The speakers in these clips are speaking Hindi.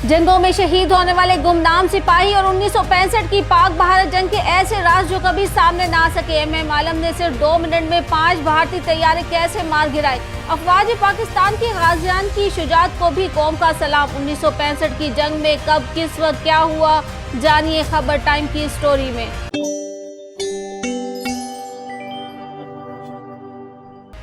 जंगों में शहीद होने वाले गुमनाम सिपाही और 1965 की पाक भारत जंग के ऐसे राज जो कभी सामने ना आ सके। एमएम आलम ने सिर्फ 2 मिनट में 5 भारतीय तैयारे कैसे मार गिराए। अफवाज पाकिस्तान की गाजियान की शुजात को भी कौम का सलाम। 1965 की जंग में कब किस वक्त क्या हुआ, जानिए खबर टाइम की स्टोरी में।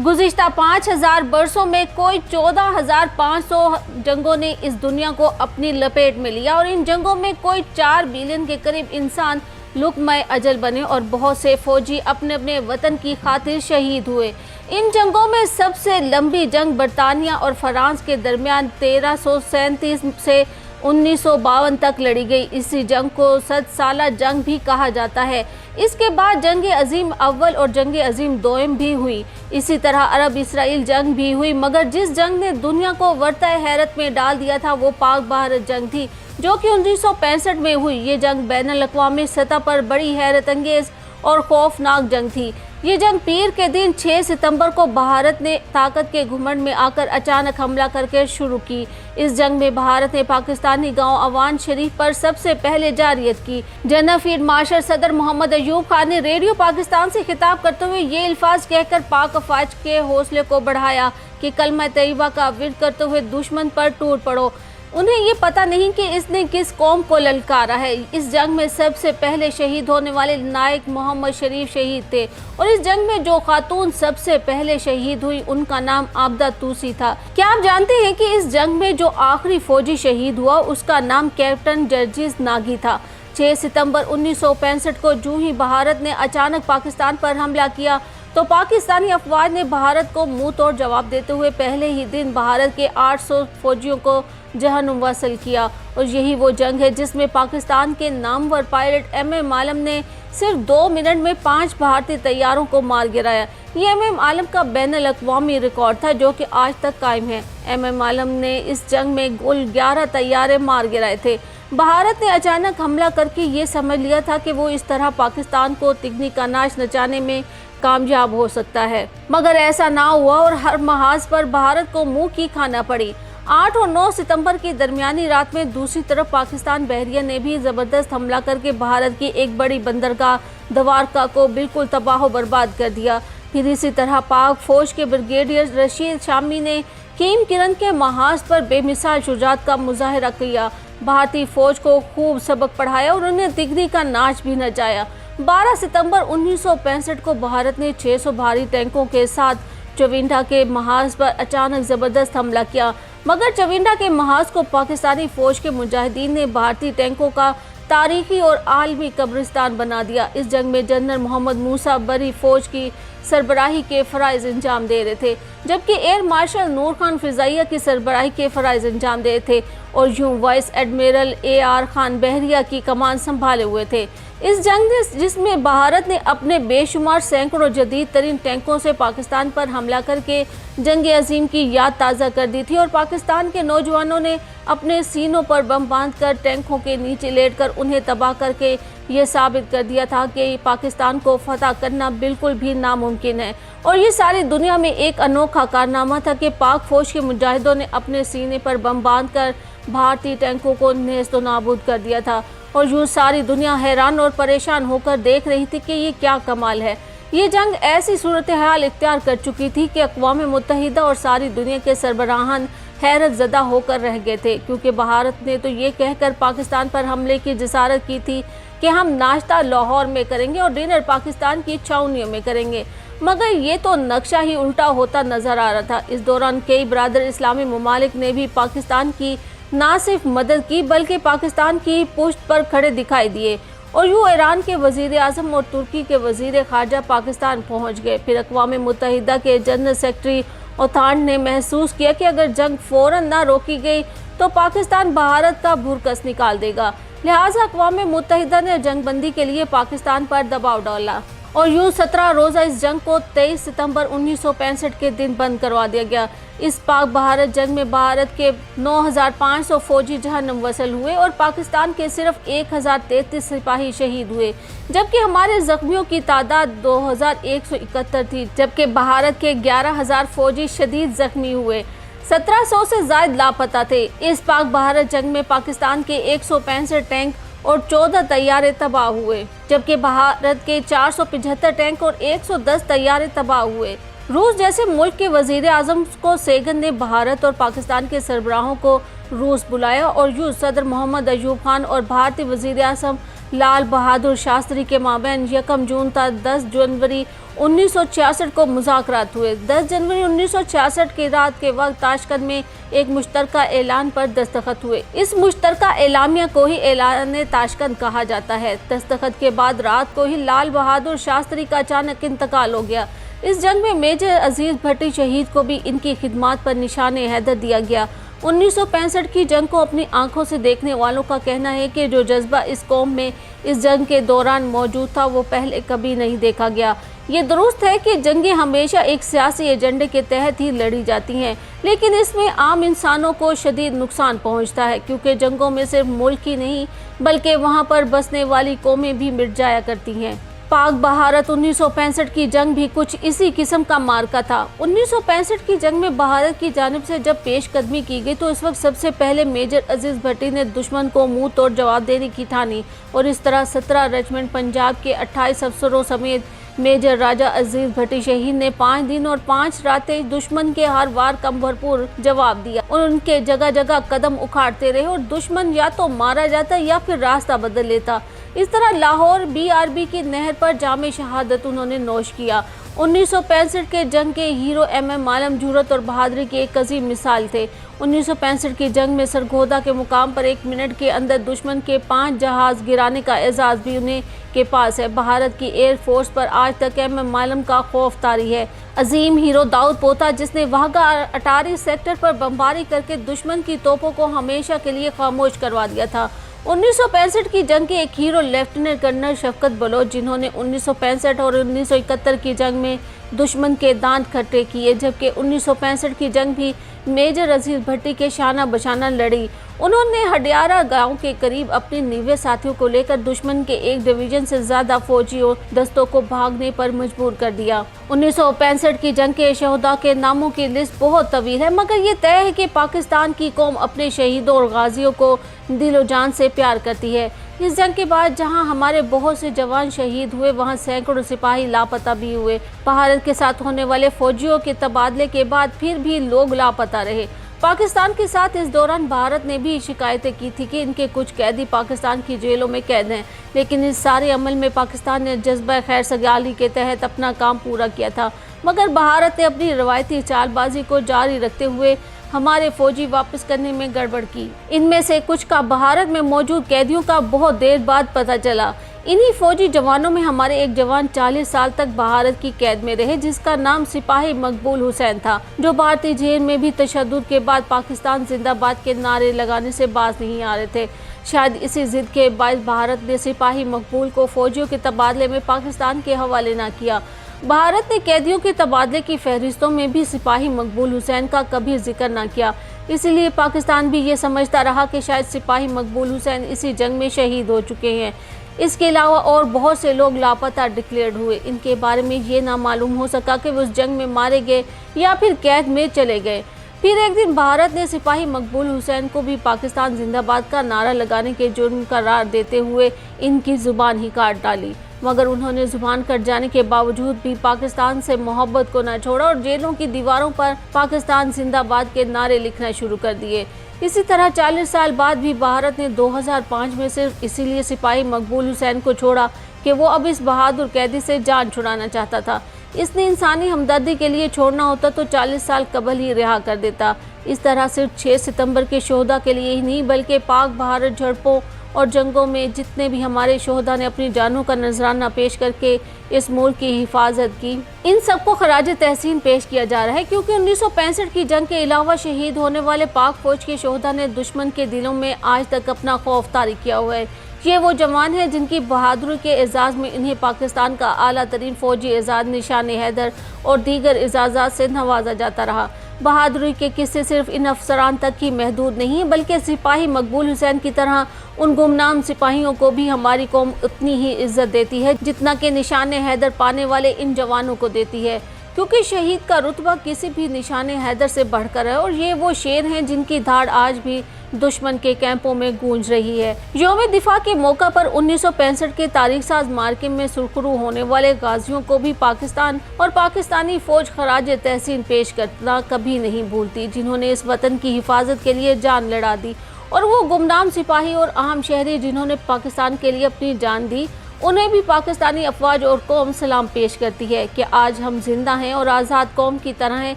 गुज़िश्ता 5000 बरसों में कोई 14,500 जंगों ने इस दुनिया को अपनी लपेट में लिया और इन जंगों में कोई 4 बिलियन के करीब इंसान लुकमय अजल बने और बहुत से फौजी अपने अपने वतन की खातिर शहीद हुए। इन जंगों में सबसे लंबी जंग बरतानिया और फ्रांस के दरमियान 1337 से 1952 तक लड़ी गई। इसी जंग को 7 साला जंग भी कहा जाता है। इसके बाद जंग अजीम अव्वल और जंग अजीम दोयम भी हुई। इसी तरह अरब इसराइल जंग भी हुई, मगर जिस जंग ने दुनिया को वर्ताए हैरत में डाल दिया था वो पाक भारत जंग थी, जो कि 1965 में हुई। ये जंग बैनुल अक़वामी सतह पर बड़ी हैरत अंगेज और खौफनाक जंग थी। ये जंग पीर के दिन 6 सितंबर को भारत ने ताकत के घुमंड में आकर अचानक हमला करके शुरू की। इस जंग में भारत ने पाकिस्तानी गांव अवान शरीफ पर सबसे पहले जारियत की। जनरल फील्ड मार्शल सदर मोहम्मद अयूब खान ने रेडियो पाकिस्तान से खिताब करते हुए ये अल्फाज कहकर पाक अफवाज के हौसले को बढ़ाया कि कलमा तैयबा का विर्द करते हुए दुश्मन पर टूट पड़ो। उन्हें ये पता नहीं कि इसने किस कौम को ललकारा है। इस जंग में सबसे पहले शहीद होने वाले नायक मोहम्मद शरीफ शहीद थे और इस जंग में जो खातून सबसे पहले शहीद हुई उनका नाम आबदा तूसी था। क्या आप जानते हैं कि इस जंग में जो आखिरी फौजी शहीद हुआ उसका नाम कैप्टन जर्जिस नागी था। 6 सितंबर 1965 को जूं ही भारत ने अचानक पाकिस्तान पर हमला किया तो पाकिस्तानी अफवाज ने भारत को मुंह तोड़ जवाब देते हुए पहले ही दिन भारत के 800 फौजियों को जहन्नुम वसल किया। और यही वो जंग है जिसमें पाकिस्तान के नामवर पायलट एमएम आलम ने सिर्फ 2 मिनट में 5 भारतीय तैयारों को मार गिराया। ये एमएम आलम का बैनुल अक़वामी रिकॉर्ड था जो कि आज तक कायम है। एमएम आलम ने इस जंग में कुल 11 तैयारे मार गिराए थे। भारत ने अचानक हमला करके ये समझ लिया था कि वो इस तरह पाकिस्तान को तिगनी का नाच नचाने में कामयाब हो सकता है, मगर ऐसा ना हुआ और हर महाज पर भारत को मुंह की खाना पड़ी। 8 और 9 सितंबर की दरमियानी रात में दूसरी तरफ पाकिस्तान बहरिया ने भी ज़बरदस्त हमला करके भारत की एक बड़ी बंदरगाह द्वारका को बिल्कुल तबाह बर्बाद कर दिया। फिर इसी तरह पाक फौज के ब्रिगेडियर रशीद शामी ने कीम किरण के महाज पर बेमिसाल शुजात का मुजाहरा किया। भारतीय फौज को खूब सबक पढ़ाया और उन्हें तिगनी का नाच भी नचाया। 12 सितंबर 1965 को भारत ने 600 भारी टैंकों के साथ चविंडा के महाज पर अचानक ज़बरदस्त हमला किया, मगर चविंडा के महाज को पाकिस्तानी फौज के मुजाहिदीन ने भारतीय टैंकों का तारीखी और आलमी कब्रिस्तान बना दिया। इस जंग में जनरल मोहम्मद मूसा बरी फौज की सरबराही के फ़राइज़ अंजाम दे रहे थे, जबकि एयर मार्शल नूर खान फ़िज़ाइया की सरबराही के फ़राइज़ अंजाम दे रहे थे और यूं वाइस एडमिरल AR खान बहरिया की कमान संभाले हुए थे। इस जंग जिसमें भारत ने अपने बेशुमार सैकड़ों जदीद तरीन टैंकों से पाकिस्तान पर हमला करके जंग अजीम की याद ताज़ा कर दी थी और पाकिस्तान के नौजवानों ने अपने सीनों पर बम बांधकर टैंकों के नीचे लेटकर उन्हें तबाह करके ये साबित कर दिया था कि पाकिस्तान को फतह करना बिल्कुल भी नामुमकिन है। और ये सारी दुनिया में एक अनोखा कारनामा था कि पाक फौज के मुजाहिदों ने अपने सीने पर बम बांधकर भारतीय टैंकों को नेस्त नाबूद कर दिया था और यूँ सारी दुनिया हैरान और परेशान होकर देख रही थी कि ये क्या कमाल है। ये जंग ऐसी सूरत हाल इख्तियार कर चुकी थी कि अक़वाम मुत्तहिदा और सारी दुनिया के सरबराहान हैरत ज़दा होकर रह गए थे, क्योंकि भारत ने तो ये कहकर पाकिस्तान पर हमले की जसारत की थी कि हम नाश्ता लाहौर में करेंगे और डिनर पाकिस्तान की छावनियों में करेंगे, मगर ये तो नक्शा ही उल्टा होता नज़र आ रहा था। इस दौरान कई बरादर इस्लामी ममालिक ने भी पाकिस्तान की ना सिर्फ मदद की बल्कि पाकिस्तान की पुश्त पर खड़े दिखाई दिए और यूँ ईरान के वज़ीर आज़म और तुर्की के वज़ीर ख़ारजा पाकिस्तान पहुँच गए। फिर अक़वाम मुत्तहिदा के जनरल सेक्रेटरी ओथान ने महसूस किया कि अगर जंग फ़ौरन ना रोकी गई तो पाकिस्तान भारत का भुरकस निकाल देगा, लिहाजा अक़वाम मुत्तहिदा ने जंगबंदी के लिए पाकिस्तान पर दबाव डाला और यूँ 17 रोज़ा इस जंग को 23 सितंबर 1965 के दिन बंद करवा दिया गया। इस पाक भारत जंग में भारत के 9,500 फौजी जहन्नुम वसल हुए और पाकिस्तान के सिर्फ 1,033 सिपाही शहीद हुए, जबकि हमारे जख्मियों की तादाद 2,171 थी, जबकि भारत के 11,000 फौजी शदीद जख्मी हुए। 1700 से ज्यादा लापता थे। इस पाक भारत जंग में पाकिस्तान के 165 टैंक और 14 तैयारे तबाह हुए, जबकि भारत के 475 टैंक और 110 तैयारे तबाह हुए। रूस जैसे मुल्क के वजीर आजम को सेगन ने भारत और पाकिस्तान के सरबराहों को रूस बुलाया और यूं सदर मोहम्मद अयूब खान और भारतीय वजीर आजम लाल बहादुर शास्त्री के माबैन 1 जून तक 10 जनवरी 1966 को मुज़ाकरात हुए। 10 जनवरी 1966 की रात के वक्त ताशकंद में एक मुश्तरका ऐलान पर दस्तखत हुए। इस मुश्तरका एलामिया को ही ऐलान ताशकंद कहा जाता है। दस्तखत के बाद रात को ही लाल बहादुर शास्त्री का अचानक इंतकाल हो गया। इस जंग में मेजर अजीज भट्टी शहीद को भी इनकी खिदमात पर निशाने हैदर दिया गया। 1965 की जंग को अपनी आंखों से देखने वालों का कहना है कि जो जज्बा इस कौम में इस जंग के दौरान मौजूद था वो पहले कभी नहीं देखा गया। ये दुरुस्त है कि जंगें हमेशा एक सियासी एजेंडे के तहत ही लड़ी जाती हैं, लेकिन इसमें आम इंसानों को शदीद नुकसान पहुंचता है, क्योंकि जंगों में सिर्फ मुल्क ही नहीं बल्कि वहां पर बसने वाली कौमें भी मिट जाया करती हैं। पाक भारत 1965 की जंग भी कुछ इसी किस्म का मार्का था। 1965 की जंग में भारत की जानिब से जब पेशकदमी की गई तो इस वक्त सबसे पहले मेजर अजीज भट्टी ने दुश्मन को मुंह तोड़ जवाब देने की ठानी और इस तरह 17 रेजिमेंट पंजाब के 28 अफसरों समेत मेजर राजा अजीज भट्टी शहीद ने 5 दिन और 5 रातें दुश्मन के हर वार का भरपूर जवाब दिया और उनके जगह जगह कदम उखाड़ते रहे और दुश्मन या तो मारा जाता या फिर रास्ता बदल लेता। इस तरह लाहौर BRB की नहर पर जामे शहादत उन्होंने नोश किया। 1965 के जंग के हीरो MM मालम जुर्रत और बहादुरी की एक अजीम मिसाल थे। 1965 की जंग में सरगोदा के मुकाम पर 1 मिनट के अंदर दुश्मन के 5 जहाज गिराने का एजाज भी उन्हें के पास है। भारत की एयर फोर्स पर आज तक MM मालम का खौफ तारी है। अजीम हीरो दाऊद पोता, जिसने वाघा अटारी सेक्टर पर बमबारी करके दुश्मन की तोपों को हमेशा के लिए खामोश करवा दिया था। 1965 की जंग के एक हीरो लेफ्टिनेंट कर्नल शफकत बलोच, जिन्होंने 1965 और 1971 की जंग में दुश्मन के दांत खट्टे किए, जबकि 1965 की जंग भी मेजर अजीज भट्टी के शाना बशाना लड़ी। उन्होंने हडियारा गांव के करीब अपने निवे साथियों को लेकर दुश्मन के 1 डिवीजन से ज्यादा फौजी और दस्तों को भागने पर मजबूर कर दिया। 1965 की जंग के शहदा के नामों की लिस्ट बहुत तवील है, मगर ये तय है कि पाकिस्तान की कौम अपने शहीदों और गाजियों को दिलो जान से प्यार करती है। इस जंग के बाद जहां हमारे बहुत से जवान शहीद हुए, वहां सैकड़ों सिपाही लापता भी हुए। भारत के साथ होने वाले फौजियों के तबादले के बाद फिर भी लोग लापता रहे। पाकिस्तान के साथ इस दौरान भारत ने भी शिकायतें की थी कि इनके कुछ कैदी पाकिस्तान की जेलों में कैद हैं, लेकिन इस सारे अमल में पाकिस्तान ने जज्बा खैर सगाली के तहत अपना काम पूरा किया था। मगर भारत ने अपनी रवायती चालबाजी को जारी रखते हुए हमारे फौजी वापस करने में गड़बड़ की। इनमें से कुछ का भारत में मौजूद कैदियों का बहुत देर बाद पता चला। इन्हीं फौजी जवानों में हमारे एक जवान 40 साल तक भारत की कैद में रहे, जिसका नाम सिपाही मकबूल हुसैन था, जो भारतीय जेल में भी तशद्दुद के बाद पाकिस्तान जिंदाबाद के नारे लगाने से बाज नहीं आ रहे थे। शायद इसी जिद के बायस भारत ने सिपाही मकबूल को फौजियों के तबादले में पाकिस्तान के हवाले न किया। भारत ने कैदियों के तबादले की फहरिस्तों में भी सिपाही मकबूल हुसैन का कभी जिक्र न किया। इसलिए पाकिस्तान भी ये समझता रहा कि शायद सिपाही मकबूल हुसैन इसी जंग में शहीद हो चुके हैं। इसके अलावा और बहुत से लोग लापता डिक्लेयर हुए। इनके बारे में ये ना मालूम हो सका कि वो उस जंग में मारे गए या फिर कैद में चले गए। फिर एक दिन भारत ने सिपाही मकबूल हुसैन को भी पाकिस्तान जिंदाबाद का नारा लगाने के जुर्म करार देते हुए इनकी जुबान ही काट डाली, मगर उन्होंने जुबान कट जाने के बावजूद भी पाकिस्तान से मोहब्बत को न छोड़ा और जेलों की दीवारों पर पाकिस्तान जिंदाबाद के नारे लिखना शुरू कर दिए। इसी तरह 40 साल बाद भी भारत ने 2005 में सिर्फ इसीलिए सिपाही मकबूल हुसैन को छोड़ा कि वो अब इस बहादुर कैदी से जान छुड़ाना चाहता था। इसने इंसानी हमदर्दी के लिए छोड़ना होता तो 40 साल कबल ही रिहा कर देता। इस तरह सिर्फ 6 सितंबर के शोहदा के लिए ही नहीं, बल्कि पाक भारत झड़पों और जंगों में जितने भी हमारे शोहदा ने अपनी जानों का नजराना पेश करके इस मुल्क की हिफाजत की, इन सबको खराज तहसीन पेश किया जा रहा है, क्योंकि 1965 की जंग के अलावा शहीद होने वाले पाक फौज के शोहदा ने दुश्मन के दिलों में आज तक अपना खौफ तारी किया हुआ है। ये वो जवान हैं जिनकी बहादुरी के एजाज़ में इन्हें पाकिस्तान का आला तरीन फौजी एजाज़ निशान हैदर और दीगर एजाज़ात से नवाजा जाता रहा। बहादुरी के किस्से सिर्फ इन अफसरान तक ही महदूद नहीं, बल्कि सिपाही मकबूल हुसैन की तरह उन गुमनाम सिपाहियों को भी हमारी कौम उतनी ही इज्जत देती है जितना कि निशान हैदर पाने वाले इन जवानों को देती है। क्योंकि शहीद का रुतबा किसी भी निशाने हैदर से बढ़कर है और ये वो शेर हैं जिनकी धाड़ आज भी दुश्मन के कैंपों में गूंज रही है। यौम दिफा के मौका पर 1965 के तारीखसाज मार्के में सुरखरू होने वाले गाजियों को भी पाकिस्तान और पाकिस्तानी फौज खराज तहसीन पेश करना कभी नहीं भूलती, जिन्होंने इस वतन की हिफाजत के लिए जान लड़ा दी। और वो गुमनाम सिपाही और अहम शहरी जिन्होंने पाकिस्तान के लिए अपनी जान दी, उन्हें भी पाकिस्तानी अफवाज और कौम सलाम पेश करती है कि आज हम जिंदा हैं और आज़ाद कौम की तरह हैं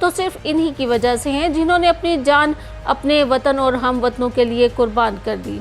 तो सिर्फ इन्हीं की वजह से हैं जिन्होंने अपनी जान अपने वतन और हम वतनों के लिए कुर्बान कर दी।